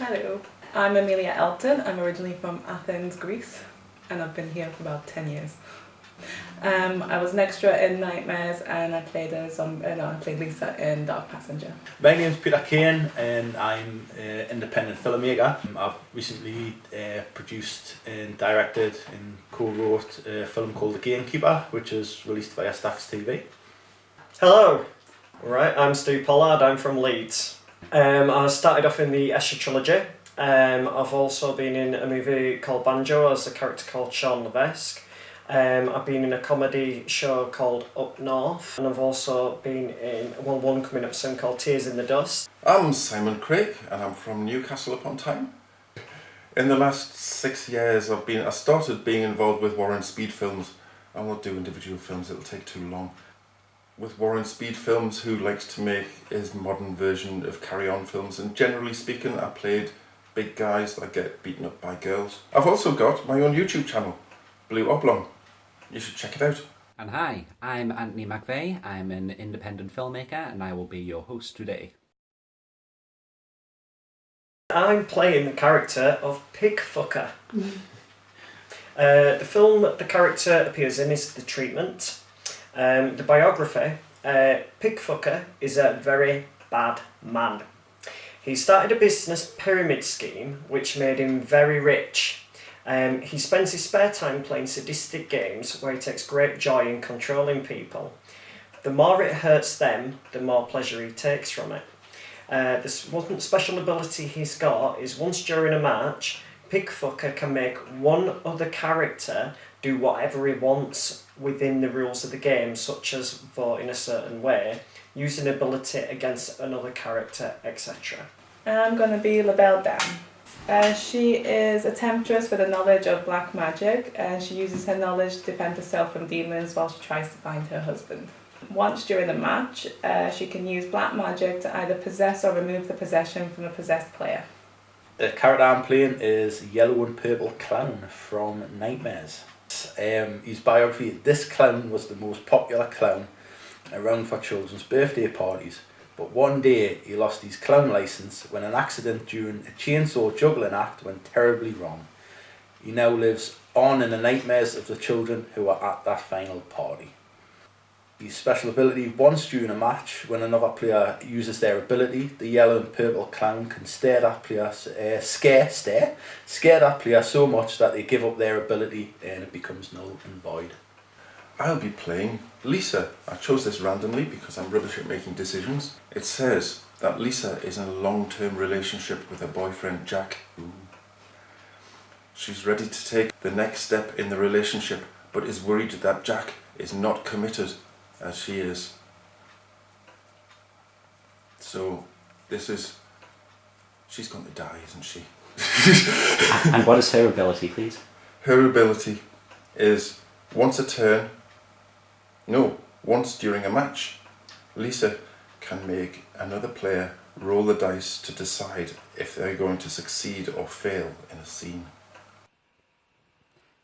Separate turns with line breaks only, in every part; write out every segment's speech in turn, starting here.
Hello, I'm Amelia Elton. I'm originally from Athens, Greece, and I've been here for about 10 years. I was an extra in Nightmares, and I played Lisa in Dark Passenger.
My name's Peter Kane, and I'm an independent filmmaker. I've recently produced and directed and co-wrote a film called The Gamekeeper, which is released via Stax TV.
Hello, right, I'm Stu Pollard, I'm from Leeds. I started off in the Escher trilogy. I've also been in a movie called Banjo as a character called Sean Levesque. I've been in a comedy show called Up North, and I've also been in one coming up soon called Tears in the Dust.
I'm Simon Craig, and I'm from Newcastle upon Tyne. In the last 6 years I started being involved with Warren Speed Films. I won't do individual films, it'll take too long. With Warren Speed Films, who likes to make his modern version of carry-on films, and generally speaking I played big guys that get beaten up by girls. I've also got my own YouTube channel, Blue Oblong. You should check it out.
And hi, I'm Anthony McVeigh. I'm an independent filmmaker and I will be your host today.
I'm playing the character of Pigfucker. The film the character appears in is The Treatment. The biography, Pigfucker is a very bad man. He started a business pyramid scheme which made him very rich. He spends his spare time playing sadistic games where he takes great joy in controlling people. The more it hurts them, the more pleasure he takes from it. This one special ability he's got is once during a match, Pigfucker can make one other character do whatever he wants within the rules of the game, such as vote in a certain way, use an ability against another character, etc.
I'm going to be LaBelle Dam. She is a temptress with a knowledge of black magic, and she uses her knowledge to defend herself from demons while she tries to find her husband. Once during the match, she can use black magic to either possess or remove the possession from a possessed player.
The character I'm playing is Yellow and Purple Clown from Nightmares. His biography: this clown was the most popular clown around for children's birthday parties, but one day he lost his clown license when an accident during a chainsaw juggling act went terribly wrong. He now lives on in the nightmares of the children who are at that final party. His special ability: once during a match, when another player uses their ability, the yellow and purple clown can scare that player so much that they give up their ability and it becomes null and void.
I'll be playing Lisa. I chose this randomly because I'm rubbish at making decisions. It says that Lisa is in a long-term relationship with her boyfriend Jack. Ooh. She's ready to take the next step in the relationship, but is worried that Jack is not committed as she is. So she's going to die, isn't she?
And what is her ability, please?
Her ability is once during a match, Lisa can make another player roll the dice to decide if they're going to succeed or fail in a scene.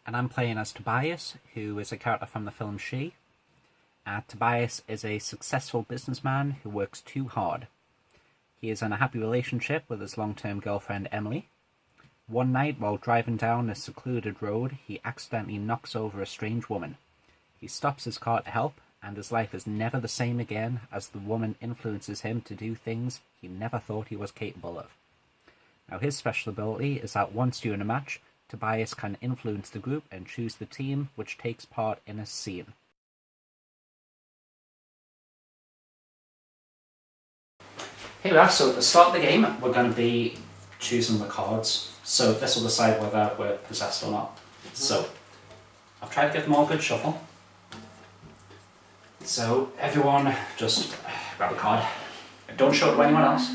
And I'm playing as Tobias, who is a character from the film She. Tobias is a successful businessman who works too hard. He is in a happy relationship with his long-term girlfriend Emily. One night, while driving down a secluded road, he accidentally knocks over a strange woman. He stops his car to help, and his life is never the same again as the woman influences him to do things he never thought he was capable of. Now, his special ability is that once during a match, Tobias can influence the group and choose the team which takes part in a scene. Here we are. So at the start of the game, we're going to be choosing the cards. So this will decide whether we're possessed or not. So I've tried to give them all a good shuffle. So everyone just grab a card. Don't show it to anyone else.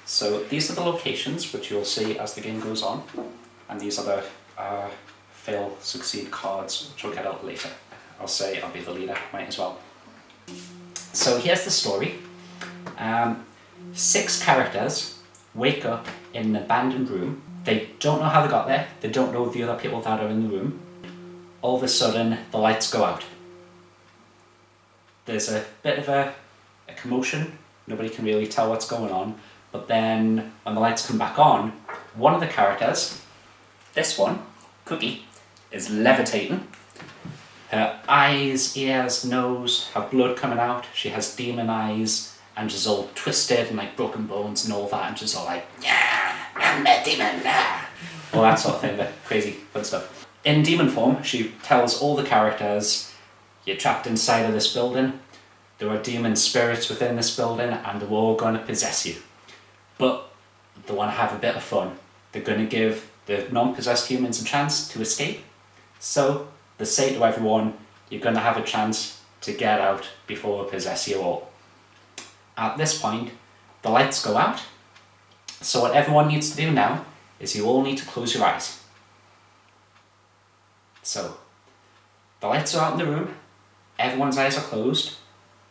So these are the locations which you'll see as the game goes on. And these are the fail, succeed cards which we'll get out later. I'll say I'll be the leader, might as well. So here's the story. 6 characters wake up in an abandoned room. They don't know how they got there. They don't know the other people that are in the room. All of a sudden, the lights go out. There's a bit of a commotion Nobody can really tell what's going on. But then when the lights come back on, one of the characters, this one, Cookie, is levitating. Her eyes, ears, nose have blood coming out. She has demon eyes, and she's all twisted and like broken bones and all that. And she's all like, yeah, I'm a demon, all that sort of thing, the crazy fun stuff. In demon form, she tells all the characters, you're trapped inside of this building. There are demon spirits within this building, and they're all going to possess you. But they want to have a bit of fun. They're going to give the non-possessed humans a chance to escape. So they say to everyone, you're going to have a chance to get out before they possess you all. At this point, the lights go out. So what everyone needs to do now is you all need to close your eyes. So the lights are out in the room. Everyone's eyes are closed.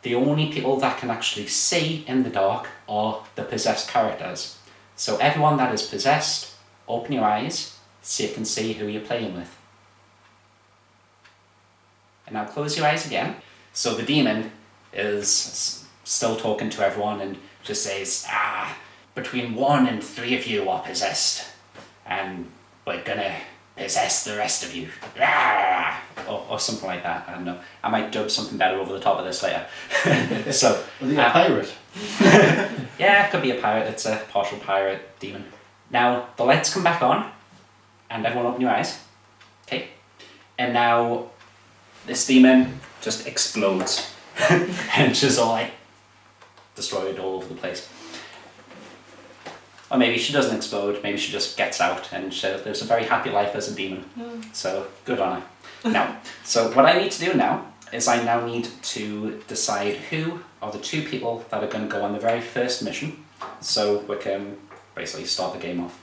The only people that can actually see in the dark are the possessed characters. So everyone that is possessed, open your eyes so you can see who you're playing with. And now close your eyes again. So the demon is still talking to everyone and just says, between 1 and 3 of you are possessed. And we're gonna possess the rest of you. Or something like that. I don't know. I might dub something better over the top of this later. So,
Was he a pirate?
Yeah, it could be a pirate. It's a partial pirate demon. Now, the lights come back on, and everyone open your eyes. Okay? And now, this demon just explodes. And she's all like, destroyed all over the place. Or maybe she doesn't explode, maybe she just gets out and she lives a very happy life as a demon. So, good on her. Now, so what I need to do now is I now need to decide who are the 2 people that are going to go on the very first mission, so we can basically start the game off.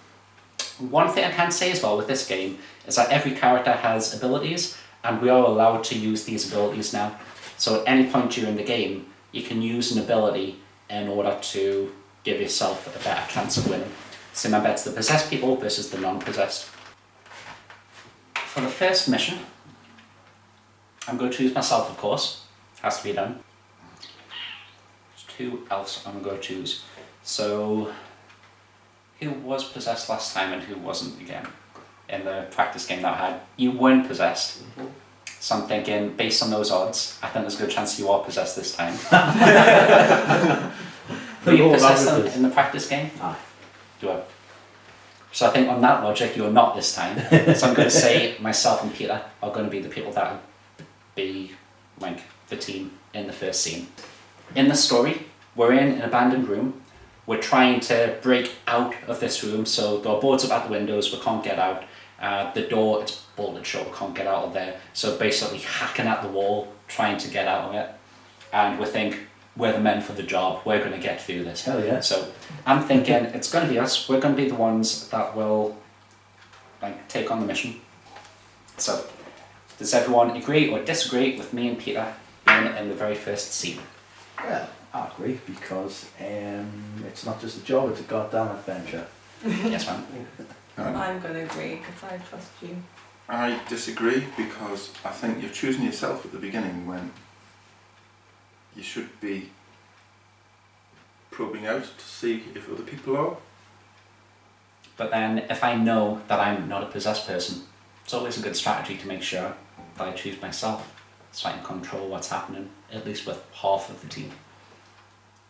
One thing I can say as well with this game is that every character has abilities, and we are allowed to use these abilities now. So at any point during the game, you can use an ability in order to give yourself a better chance of winning. So remember, it's the possessed people versus the non-possessed. For the first mission, I'm going to choose myself, of course. Has to be done. Who else I'm going to choose? So, who was possessed last time and who wasn't again? In the practice game that I had, you weren't possessed. So I'm thinking, based on those odds, I think there's a good chance you are possessed this time. Were you possessed in the practice game?
Aye.
Do I? So I think on that logic, you're not this time. So I'm going to say myself and Peter are going to be the people that will be like the team in the first scene. In the story, we're in an abandoned room. We're trying to break out of this room, so there are boards up at the windows, we can't get out. The door, it's bolted shut, we can't get out of there. So basically hacking at the wall, trying to get out of it. And we think, we're the men for the job, we're going to get through this.
Hell yeah.
So I'm thinking it's going to be us, we're going to be the ones that will like take on the mission. So does everyone agree or disagree with me and Peter being in the very first scene?
Well, I agree, because it's not just a job, it's a goddamn adventure.
Yes, ma'am.
I'm going to agree because I trust you.
I disagree, because I think you're choosing yourself at the beginning when you should be probing out to see if other people are.
But then if I know that I'm not a possessed person, it's always a good strategy to make sure that I choose myself so I can control what's happening, at least with half of the team.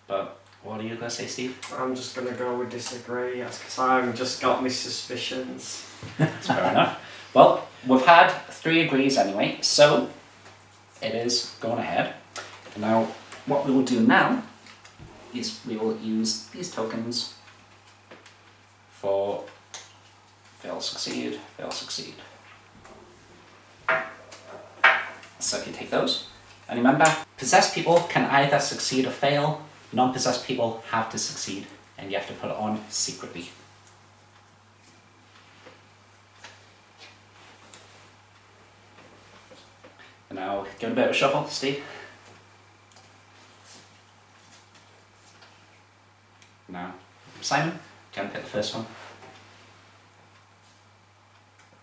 But what are you going to say, Steve?
I'm just going to go with disagree, because I've just got my suspicions.
That's fair enough. Well, we've had 3 agrees anyway, so it is going ahead. Now, what we will do now is we will use these tokens for fail, succeed, fail, succeed. So if you take those, and remember, possessed people can either succeed or fail, non-possessed people have to succeed, and you have to put it on secretly. And now, give it a bit of a shuffle, Steve. Now, Simon, do you want to pick the first one?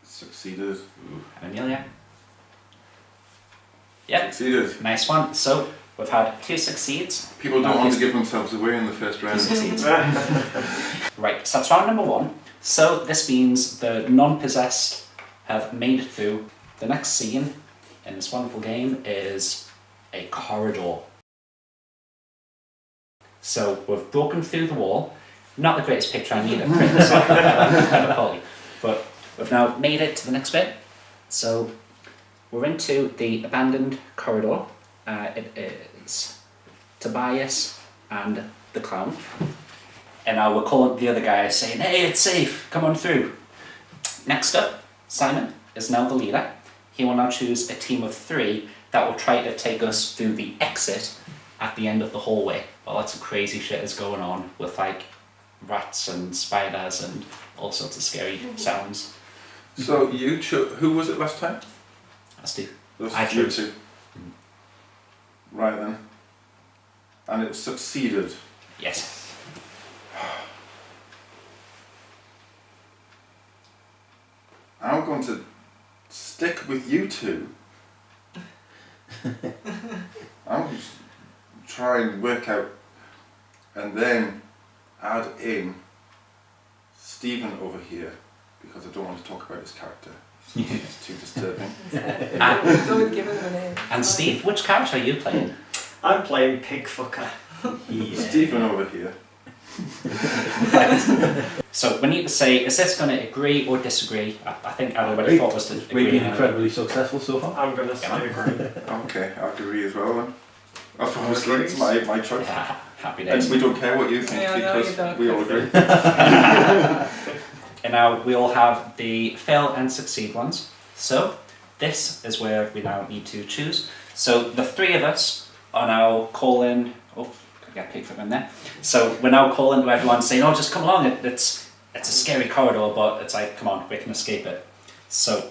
Succeeded.
And Amelia? Yep,
Succeeded.
nice one. So, we've had 2 succeeds.
People don't want to give themselves away in the first
2
round.
succeeds. Right, so that's round number 1. So this means the non-possessed have made it through. The next scene in this wonderful game is a corridor. So we've broken through the wall. Not the greatest picture, I need to print this off kind of quality. But we've now made it to the next bit. So we're into the abandoned corridor. It is Tobias and the clown. And now we're calling the other guy saying, hey, it's safe, come on through. Next up, Simon is now the leader. He will now choose a team of 3 that will try to take us through the exit at the end of the hallway. Well, lots of crazy shit is going on with like rats and spiders and all sorts of scary sounds.
So you chose. Who was it last time?
That's Steve.
I chose. You two. Right then. And it succeeded.
Yes.
I'm going to stick with you two. I'm going to try and work out and then add in Stephen over here because I don't want to talk about his character. It's too disturbing.
Don't give him a name.
And Steve, which character are you playing?
I'm playing Pigfucker.
Yeah.
Stephen over here.
So we need to say, is this going to agree or disagree? I think everybody thought was to
We've
agree.
been incredibly successful so far.
I'm going to say agree.
Okay, I agree as well then. Obviously it's my choice.
Yeah, happy
And
days.
we don't care what you think
Yeah, no,
because
you don't.
we all agree.
And now we all have the fail and succeed ones. So this is where we now need to choose. So the 3 of us are now calling. Oh, I got Pigfoot in there. So we're now calling to everyone saying, "Oh, just come along. It's a scary corridor, but it's like, come on, we can escape it." So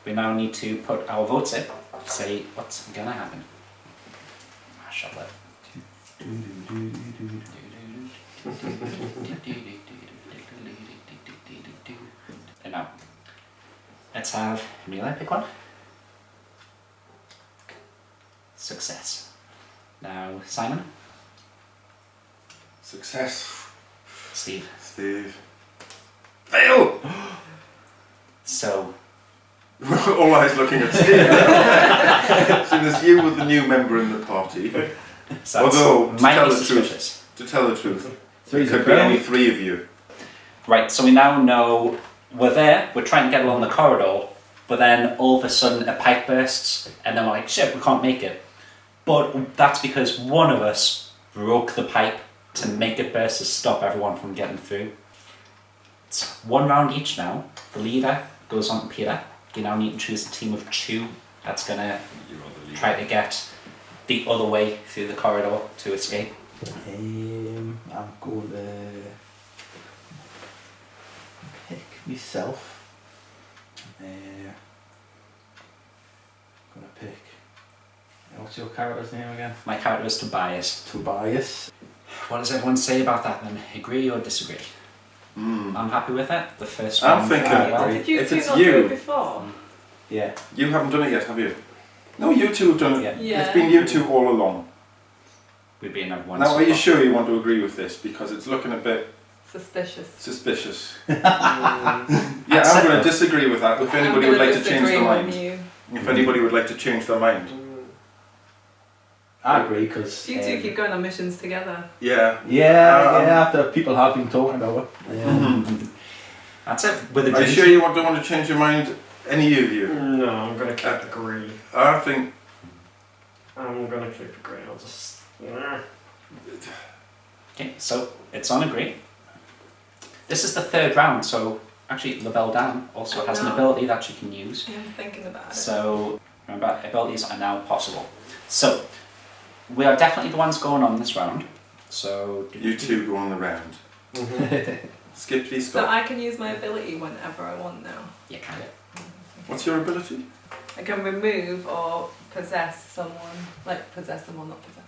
we now need to put our votes in. Say what's gonna happen. Ah, shut up. And now, let's have Amelia pick one. Success. Now, Simon,
Success.
Steve.
Steve.
Fail!
So,
All eyes looking at Steve. So there's you with the new member in the party.
so
Although, to
might
tell
be
the truth,
suspicious.
to tell the truth,
Three's
there
a
could be only
fail.
3 of you.
Right, so we now know we're there, we're trying to get along the corridor, but then all of a sudden a pipe bursts, and then we're like, shit, we can't make it. But that's because one of us broke the pipe to make it burst to stop everyone from getting through. It's 1 round each now. The leader goes on to Peter. You now need to choose a team of 2 that's gonna try to get the other way through the corridor to escape.
I'm going to pick myself. I'm going to pick. What's your character's name again?
My character is Tobias.
Tobias.
What does everyone say about that then? Agree or disagree?
Mm.
I'm happy with it. The first
I'm
one
thinking-
went well.
Did you
If
2
it's
not
you-
do it before?
Yeah.
You haven't done it yet, have you? No, you two have done it.
Yeah.
Yeah.
It's been you two all along.
We'd be in everyone.
Now, are you sure you want to agree with this? Because it's looking a bit
Suspicious.
suspicious.
Mm.
Yeah,
That's
I'm
it.
going to disagree with that. If anybody would like to change their mind.
You.
If anybody would like to change their mind.
I agree because.
You 2 keep going on missions together.
Yeah.
Yeah, after people have been talking about it.
Mhm.
That's it. With a
Are you
drink.
sure you don't want to change your mind? Any of you?
No, I'm going to keep agree.
I think.
I'm going to keep agree. I'll just.
Okay, so it's on agree. This is the 3rd round, so actually LaBelle Dan also has an
No.
ability that she can use.
Yeah, I'm thinking about it.
So remember, abilities are now possible. So we are definitely the ones going on this round. So
You two go on the round.
Mm-hmm.
Skippity
So
stop.
I can use my ability whenever I want now.
Yeah, kind of.
What's your ability?
I can remove or possess someone, like possess someone, not possess them.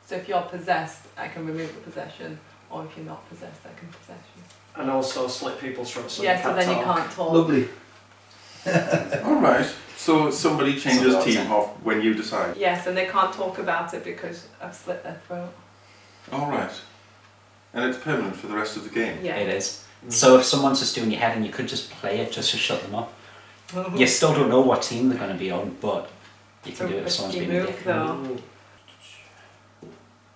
So if you're possessed, I can remove the possession, or if you're not possessed, I can possess you.
And also slit people's throats so
Yeah,
you
so
can't
then you
talk.
can't talk.
Lovely.
Alright. So somebody changes
So
team off when you decide.
Yes, and they can't talk about it because I've slit their throat.
All right. And it's permanent for the rest of the game.
Yeah.
It is. So if someone's just doing your head and you could just play it just to shut them up. You still don't know what team they're going to be on, but you can do it if someone's
risky
being a
move,
dick.
though.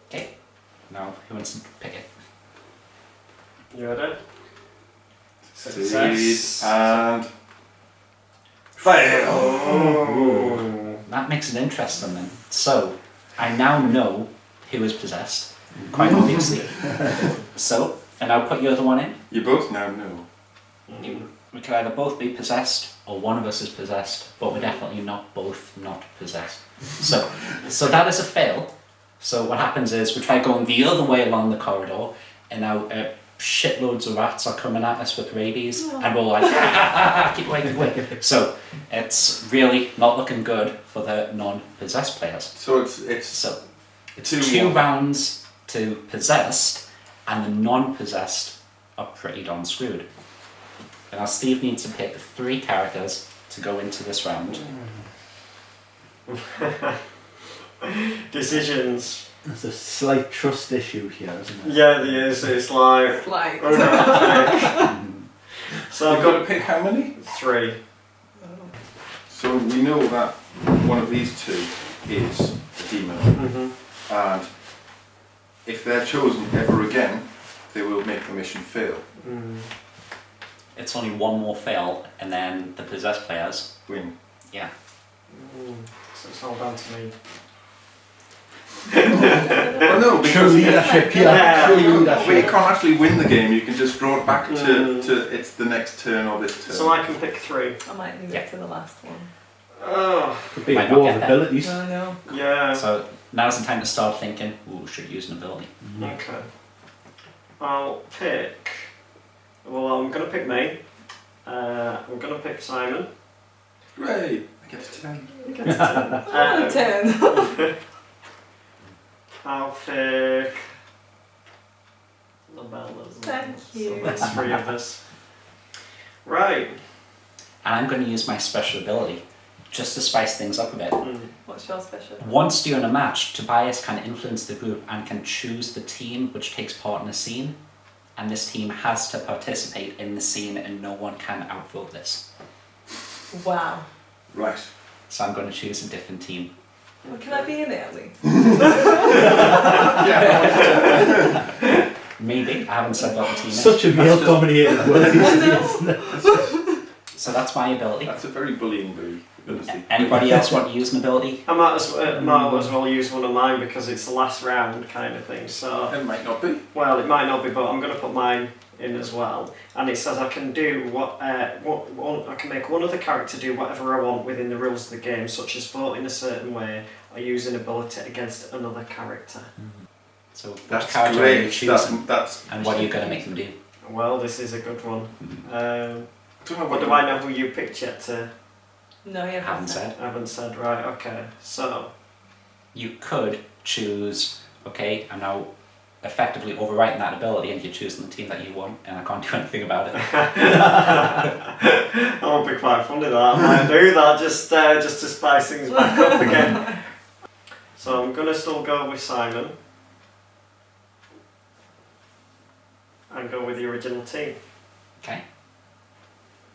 Okay. Now, who wants to pick it?
You ready?
Succeed and
fail.
That makes it interesting then. So, I now know who is possessed, quite obviously. So, and I'll put your other one in.
you both now know.
We could either both be possessed or one of us is possessed, but we're definitely not both not possessed. So that is a fail. So what happens is we try going the other way along the corridor, and now shitloads of rats are coming at us with rabies, and we're like, keep away, keep away. So it's really not looking good for the non-possessed players.
So it's
So it's
Two
two
more.
rounds to possessed, and the non-possessed are pretty darn screwed. And now Steve needs to pick 3 characters to go into this round.
Decisions.
There's a slight trust issue here, isn't it?
Yeah, there is. It's like.
Like.
Oh, no. So
You've
I've
got to
got
pick how many?
3.
So we know that one of these two is a demon.
Mm-hmm.
And if they're chosen ever again, they will make the mission fail.
It's only one more fail, and then the possessed players,
Win.
yeah.
So it's all down to me.
Well, no,
Show
because
leadership,
Yeah.
yeah. Show
well, you
leadership.
can't actually win the game. You can just draw it back to it's the next turn or this turn.
So I can pick 3.
I might leave
Yeah.
it to the last one.
Oh,
Could be
Might
a
not
war
get
of
that.
abilities.
I know.
yeah.
So now's the time to start thinking, ooh, should use an ability.
Okay. I'll pick. Well, I'm going to pick me. I'm going to pick Simon.
Great. I get to 10.
You get to 10.
10.
I'll pick. Labella's.
Thank you.
So there's 3 of us. Right.
And I'm going to use my special ability, just to spice things up a bit.
What's your special?
Once during a match, Tobias can influence the group and can choose the team which takes part in the scene, and this team has to participate in the scene and no one can outvote this.
Wow.
Right.
So I'm going to choose a different team.
Well, can I be in it at least?
Maybe, I haven't said what the team is.
Such a male-dominated world. isn't it?
So that's my ability.
That's a very bullying ability.
Anybody else want to use an ability?
I might as well use one of mine because it's the last round kind of thing. So,
It might not be.
well, it might not be, but I'm going to put mine in as well. And it says I can do I can make one other character do whatever I want within the rules of the game, such as vote in a certain way or use an ability against another character.
So which
That's
character are you
great.
choosing?
That's.
And what are you going to make them do?
Well, this is a good one.
Don't know
What do I know who you picked yet?
No, you
Haven't said.
I haven't said. Right. Okay. So.
You could choose, okay, I'm now effectively overwriting that ability and you're choosing the team that you want and I can't do anything about it.
That would be quite funny that. I might do that just to spice things back up again. So I'm going to still go with Simon. And go with the original team.
Okay.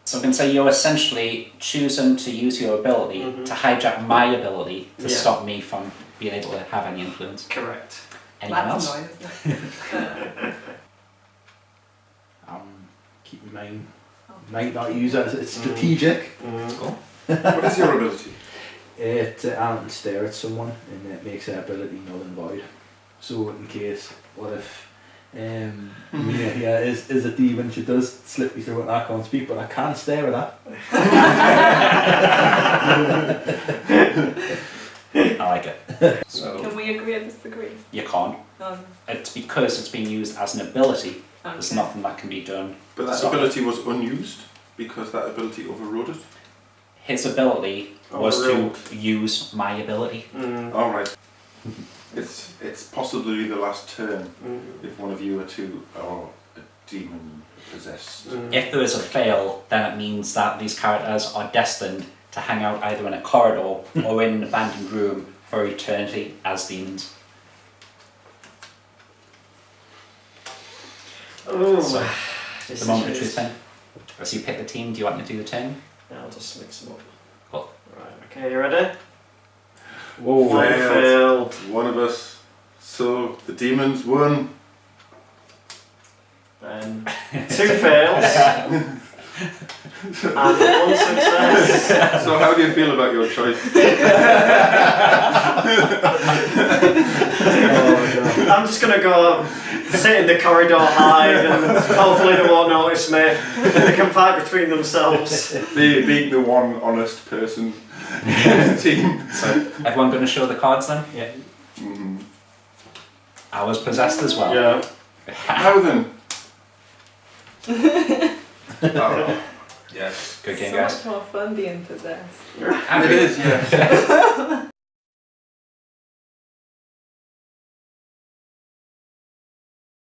So I can say you're essentially choosing to use your ability to hijack my ability to
Yeah.
stop me from being able to have any influence.
Correct.
Anyone
That's
else?
annoying, isn't it?
Keep in mind, might not use it as it's strategic.
Cool.
What is your ability?
It I can stare at someone and it makes their ability null and void. So in case, what if Mia here is a demon, she does slip me through it and I can't speak, but I can stare at
I like it. So
Can we agree or disagree?
you can't.
No.
It's because it's being used as an ability. There's
Okay.
nothing that can be done.
But that
Stop.
ability was unused because that ability overrode it.
His ability was
Overruled.
to use my ability.
All right. It's possibly the last turn if one of you are a demon possessed.
If there is a fail, then it means that these characters are destined to hang out either in a corridor or in an abandoned room for eternity as demons.
Oh,
So, the moment of truth then. As you pick the team, do you want me to do the turn?
I'll just mix them up.
Cool.
Right, okay, you ready?
Whoa,
One failed.
One of us. So the demons won.
Then 2 fails. And 1 success.
So how do you feel about your choice?
I'm just gonna go sit in the corridor, hide, and hopefully they won't notice me. They can fight between themselves.
Being the one honest person in the team.
So, everyone going to show the cards then?
Yeah.
Mm.
I was possessed as well.
Yeah.
How then? Oh, yes.
Good game,
So
guys.
much more fun being possessed.
It is, yes.